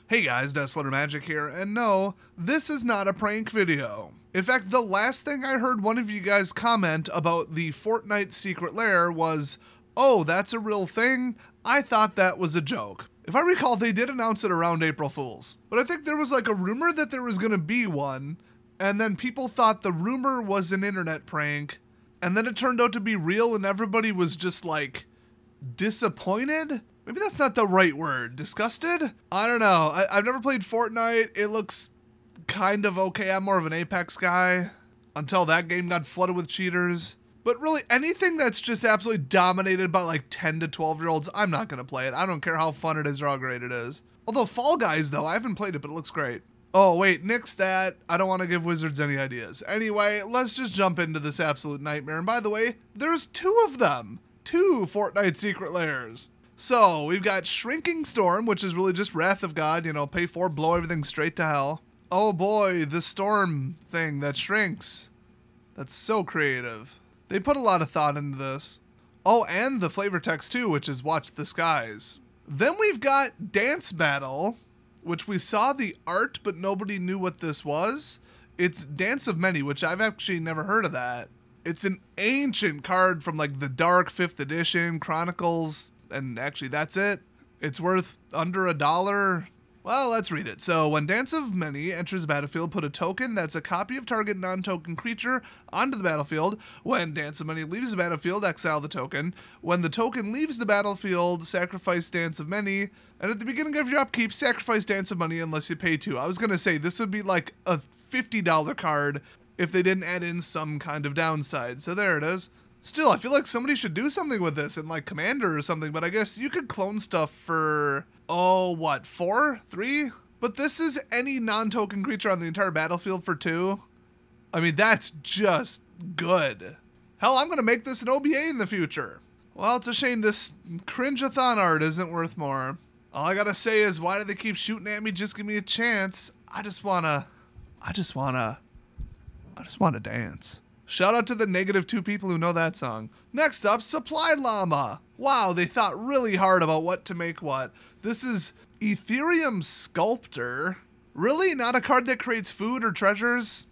Hey guys, Deslater Magic here, and no, this is not a prank video. In fact, the last thing I heard one of you guys comment about the Fortnite secret lair was, oh, that's a real thing? I thought that was a joke. If I recall, they did announce it around April Fool's. But I think there was like a rumor that there was gonna be one, and then people thought the rumor was an internet prank, and then it turned out to be real and everybody was just like, disappointed? Maybe that's not the right word. Disgusted? I don't know. I've never played Fortnite. It looks kind of okay. I'm more of an Apex guy until that game got flooded with cheaters. But really, anything that's just absolutely dominated by like 10 to 12-year-olds, I'm not going to play it. I don't care how fun it is or how great it is. Although Fall Guys, though, I haven't played it, but it looks great. Oh, wait, nix that. I don't want to give Wizards any ideas. Anyway, let's just jump into this absolute nightmare. And by the way, there's 2 of them. 2 Fortnite secret lairs. So, we've got Shrinking Storm, which is really just Wrath of God, you know, pay 4, blow everything straight to hell. Oh boy, the storm thing that shrinks. That's so creative. They put a lot of thought into this. Oh, and the flavor text too, which is Watch the Skies. Then we've got Dance Battle, which we saw the art, but nobody knew what this was. It's Dance of Many, which I've actually never heard of that. It's an ancient card from like the Dark 5th edition, Chronicles, and actually that's it. It's worth under $1. Well, let's read it. So, when Dance of Many enters the battlefield, put a token that's a copy of target non-token creature onto the battlefield. When Dance of Many leaves the battlefield, exile the token. When the token leaves the battlefield, sacrifice Dance of Many. And at the beginning of your upkeep, sacrifice Dance of Many unless you pay 2. I was going to say, this would be like a $50 card if they didn't add in some kind of downside. So there it is. Still, I feel like somebody should do something with this in like Commander or something, but I guess you could clone stuff for, oh, what, 4? 3? But this is any non-token creature on the entire battlefield for 2. I mean, that's just good. Hell, I'm going to make this an OBA in the future. Well, it's a shame this cringe-a-thon art isn't worth more. All I gotta say is, why do they keep shooting at me? Just give me a chance. I just wanna dance. Shout out to the -2 people who know that song. Next up, Supply Llama. Wow, they thought really hard about what to make what. This is Ethereum Sculptor. Really? Not a card that creates food or treasures?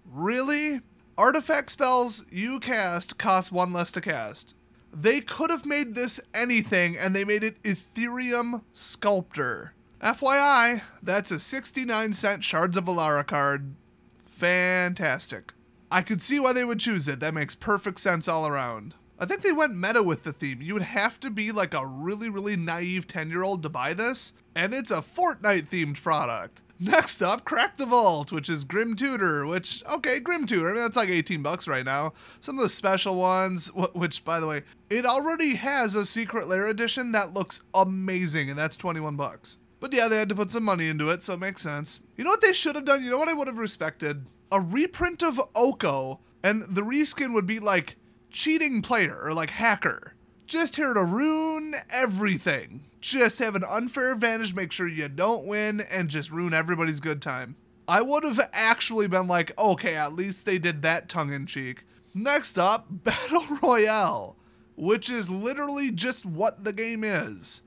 Really? Artifact spells you cast cost 1 less to cast. They could have made this anything, and they made it Ethereum Sculptor. FYI, that's a 69-cent Shards of Alara card. Fantastic. I could see why they would choose it. That makes perfect sense all around. I think they went meta with the theme. You would have to be like a really, really naive 10-year-old to buy this, and it's a Fortnite-themed product. Next up, Crack the Vault, which is Grim Tutor, which, okay, Grim Tutor, I mean, that's like 18 bucks right now. Some of the special ones, which, by the way, it already has a Secret Lair edition that looks amazing, and that's 21 bucks. But yeah, they had to put some money into it, so it makes sense. You know what they should have done? You know what I would have respected? A reprint of Oko, and the reskin would be like cheating player or like hacker. Just here to ruin everything. Just have an unfair advantage, make sure you don't win, and just ruin everybody's good time. I would have actually been like, okay, at least they did that tongue-in-cheek. Next up, Battle Royale, which is literally just what the game is.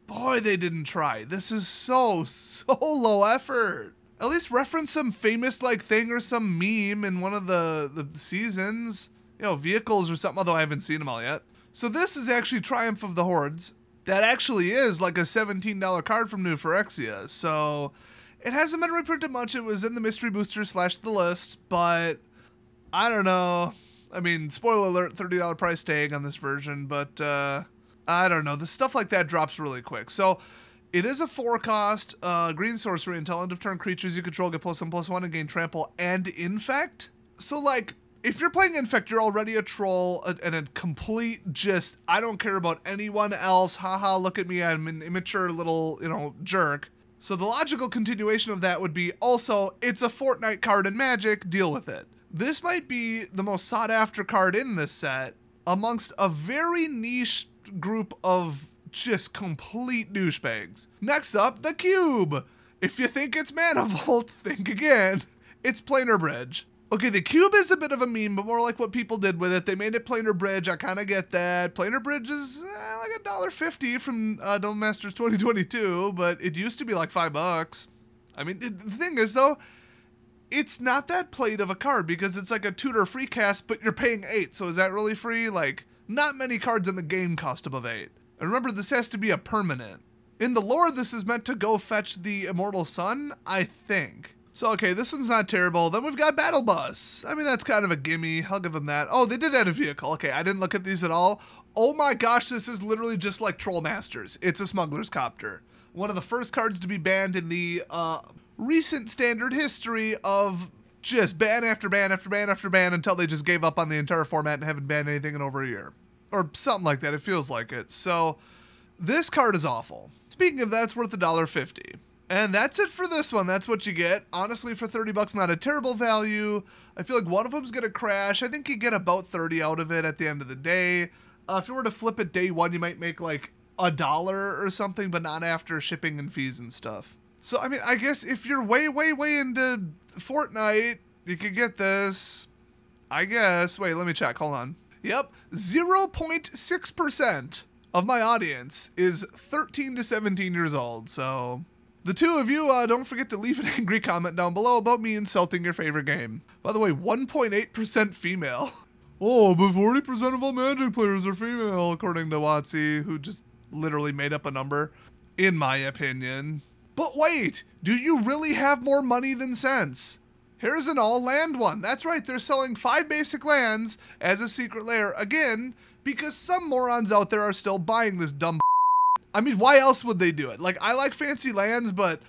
Boy, they didn't try. This is so low effort. At least reference some famous like thing or some meme in one of the seasons. You know, vehicles or something, although I haven't seen them all yet. So this is actually Triumph of the Hordes. That actually is like a $17 card from New Phyrexia. So it hasn't been reprinted much. It was in the mystery booster / the list, but I don't know. I mean, spoiler alert, $30 price tag on this version, but I don't know. The stuff like that drops really quick. So it is a 4-cost green sorcery. Until end of turn, creatures you control get +1/+1 and gain trample and infect. So like, if you're playing infect, you're already a troll and a complete just, I don't care about anyone else. Haha, look at me, I'm an immature little, you know, jerk. So the logical continuation of that would be also, it's a Fortnite card in Magic, deal with it. This might be the most sought after card in this set amongst a very niche group of just complete douchebags. Next up, the Cube. If you think it's Mana Vault, think again. It's Planar Bridge. Okay, the cube is a bit of a meme, but more like what people did with it. They made it planar bridge. I kind of get that. Planar bridge is like $1.50 from Dome Masters 2022, but it used to be like $5. I mean, the thing is, though, it's not that plate of a card because it's like a tutor free cast, but you're paying $8. So is that really free? Like, not many cards in the game cost above $8. And remember, this has to be a permanent. In the lore, this is meant to go fetch the Immortal Sun, I think. So, okay, this one's not terrible. Then we've got Battle Bus. I mean, that's kind of a gimme. I'll give them that. Oh, they did add a vehicle. Okay, I didn't look at these at all. Oh my gosh, this is literally just like Troll Masters. It's a Smuggler's Copter. One of the first cards to be banned in the recent standard history of just ban after ban after ban after ban until they just gave up on the entire format and haven't banned anything in over a year. Or something like that. It feels like it. So, this card is awful. Speaking of that, it's worth $1.50. And that's it for this one. That's what you get. Honestly, for $30, not a terrible value. I feel like one of them's going to crash. I think you get about 30 out of it at the end of the day. If you were to flip it day one, you might make like $1 or something, but not after shipping and fees and stuff. So, I mean, I guess if you're way, way, way into Fortnite, you could get this. I guess. Wait, let me check. Hold on. Yep. 0.6% of my audience is 13 to 17 years old. So, the two of you, don't forget to leave an angry comment down below about me insulting your favorite game. By the way, 1.8% female. Oh, but 40% of all Magic players are female, according to Watsy, who just literally made up a number, in my opinion. But wait, do you really have more money than sense? Here's an all-land one. That's right, they're selling 5 basic lands as a secret lair, again, because some morons out there are still buying this dumb I mean, why else would they do it? Like, I like fancy lands, but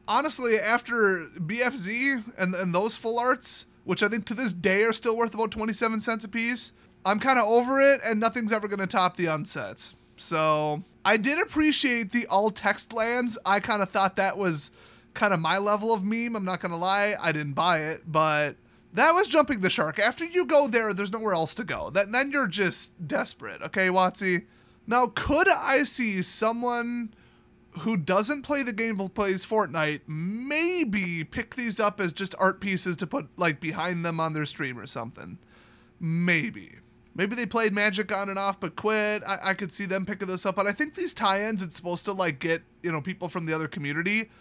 honestly, after BFZ and those full arts, which I think to this day are still worth about 27 cents a piece, I'm kind of over it, and nothing's ever going to top the unsets. So, I did appreciate the all-text lands. I kind of thought that was kind of my level of meme. I'm not going to lie. I didn't buy it, but that was jumping the shark. After you go there, there's nowhere else to go. Then you're just desperate, okay, Watsy? Now, could I see someone who doesn't play the game but plays Fortnite maybe pick these up as just art pieces to put, like, behind them on their stream or something? Maybe. Maybe they played Magic on and off but quit. I could see them picking this up. But I think these tie-ins, it's supposed to, like, get, you know, people from the other community.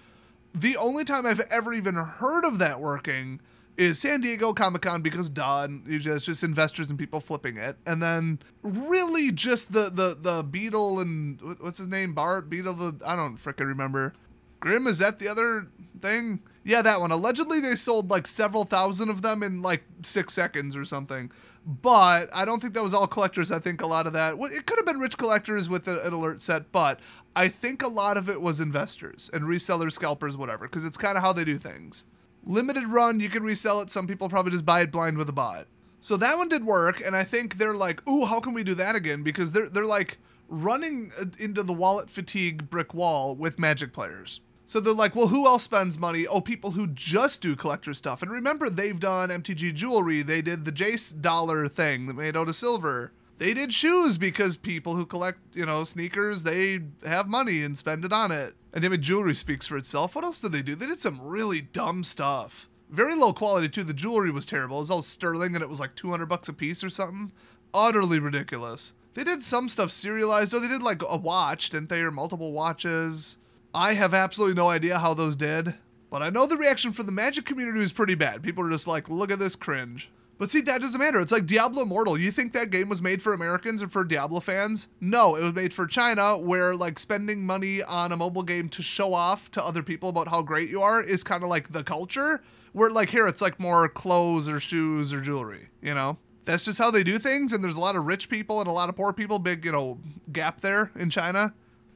The only time I've ever even heard of that working is San Diego Comic-Con, because duh, and usually it's just investors and people flipping it. And then really just the Beetle and what's his name? Bart Beetle, I don't frickin' remember. Grim, is that the other thing? Yeah, that one. Allegedly they sold like several thousand of them in like 6 seconds or something. But I don't think that was all collectors. I think a lot of that, well, it could have been rich collectors with an alert set, but I think a lot of it was investors and resellers, scalpers, whatever, because it's kind of how they do things. Limited run, you can resell it. Some people probably just buy it blind with a bot. So that one did work, and I think they're like, ooh, how can we do that again? Because they're like running into the wallet fatigue brick wall with Magic players. So they're like, well, who else spends money? Oh, people who just do collector stuff. And remember, they've done MTG jewelry. They did the Jace dollar thing that made out of silver. They did shoes because people who collect, you know, sneakers, they have money and spend it on it. And I mean, jewelry speaks for itself. What else did they do? They did some really dumb stuff. Very low quality, too. The jewelry was terrible. It was all sterling, and it was like $200 a piece or something. Utterly ridiculous. They did some stuff serialized. Oh, they did like a watch, didn't they? Or multiple watches. I have absolutely no idea how those did. But I know the reaction from the Magic community was pretty bad. People are just like, look at this cringe. But see, that doesn't matter. It's like Diablo Immortal. You think that game was made for Americans or for Diablo fans? No, it was made for China, where like spending money on a mobile game to show off to other people about how great you are is kind of like the culture. Where like here, it's like more clothes or shoes or jewelry, you know? That's just how they do things, and there's a lot of rich people and a lot of poor people, big, you know, gap there in China.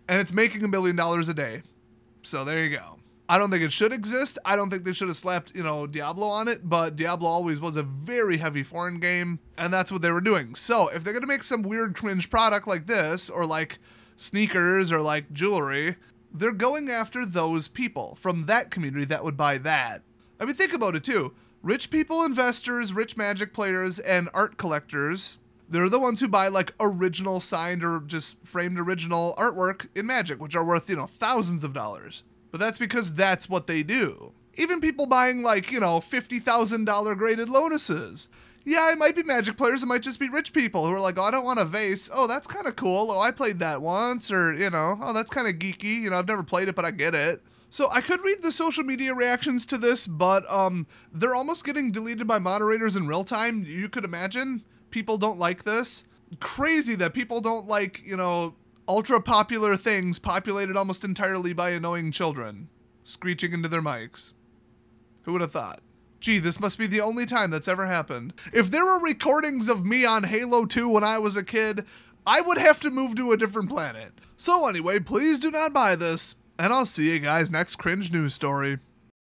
And it's making $1 million a day. So there you go. I don't think it should exist. I don't think they should have slapped, you know, Diablo on it, but Diablo always was a very heavy foreign game, and that's what they were doing. So if they're going to make some weird cringe product like this, or like sneakers, or like jewelry, they're going after those people from that community that would buy that. I mean, think about it too. Rich people, investors, rich Magic players, and art collectors, they're the ones who buy like original signed or just framed original artwork in Magic, which are worth, you know, thousands of dollars. But that's because that's what they do. Even people buying like, $50,000 graded Lotuses. Yeah, it might be Magic players. It might just be rich people who are like, oh, I don't want a vase. Oh, that's kind of cool. Oh, I played that once. Or, oh, that's kind of geeky. I've never played it, but I get it. So I could read the social media reactions to this, but they're almost getting deleted by moderators in real time. You could imagine people don't like this. Crazy that people don't like, ultra popular things populated almost entirely by annoying children screeching into their mics. Who would have thought? Gee, this must be the only time that's ever happened. If there were recordings of me on Halo 2 when I was a kid, I would have to move to a different planet. So anyway, please do not buy this, and I'll see you guys next cringe news story.